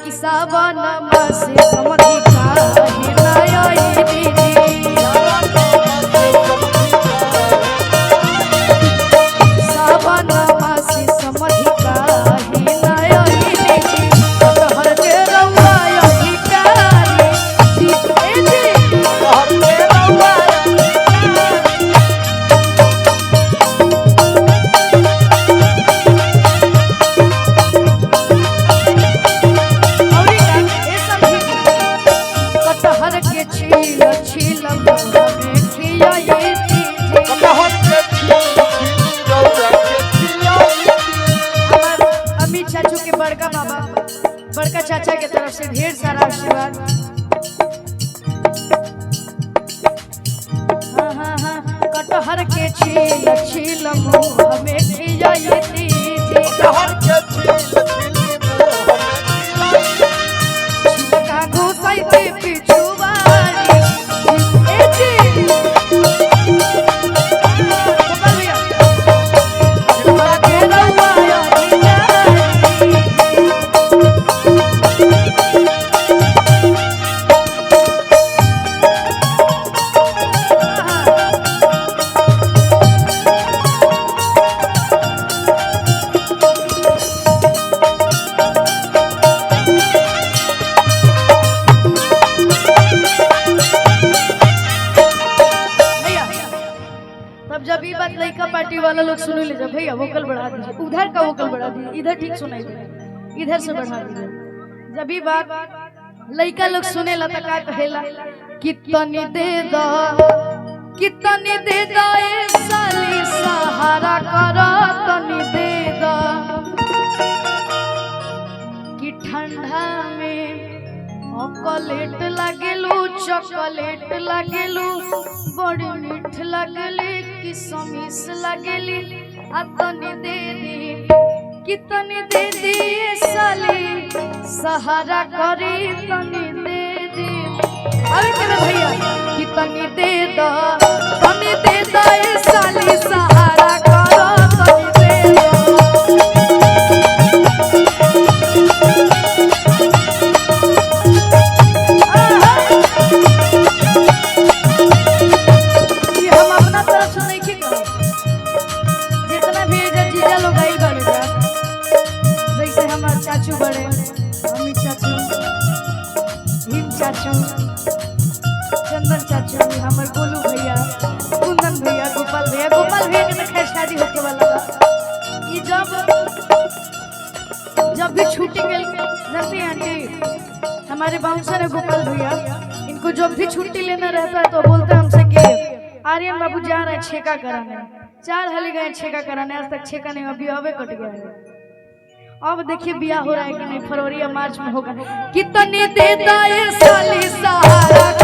कि सावन मासे समधि काहे ना आईली सावन मासे समधि काहे ना आईली कटहर के रउआ अधिकारी जीते जी कटहर के रउआ बड़का बाबा बड़का चाचा के तरफ से ढेर सारा आशीर्वाद। हाँ हाँ हाँ कटहर के छील छील मुँह में खियाई कटहर के छिलका घुसाई के पिछुआरी जब ये बात लड़का पार्टी वाला लोग सुन ले जब भैया वोकल बढ़ा दीजिए उधर का वोकल बढ़ा दीजिए इधर ठीक सुनाई दे इधर से बढ़ा दीजिए। जब ये बात लड़का लोग सुने ला तो का कहेला कितनी दे दो ए साली सहारा करो तनी दे दो कि ठंडा में चॉकलेट लागेलू चॉकलेट लागेलू बड़ी मीठ लागेली किसमिस लागेली आ तनी दे दी कितनी दे दी साली सहारा करी तनी दे दी अरे मेरे भैया कितनी दे दो ए साली सहारा करो तनी दे दो चाचू बड़े अमित चाचू हिम चाचू चंदन चाचू हमारे गोलू भैया कुंदन भैया गोपाल भैया के खैर शादी होने वाला था। ये जब भी छुट्टी गई रफी आंटी हमारे बाउंसर है गोपाल भैया इनको जब भी छुट्टी लेना रहता है तो बोलते हैं हमसे कि आर्यन बाबू जा रहे हैं छेका कराने 4 हली गए छेका कराने आज तक छेका नहीं अभी अबे कट गया है। अब देखिए ब्याह हो रहा है कि नहीं फरवरी या मार्च में होगा कितने देता है साली सहारा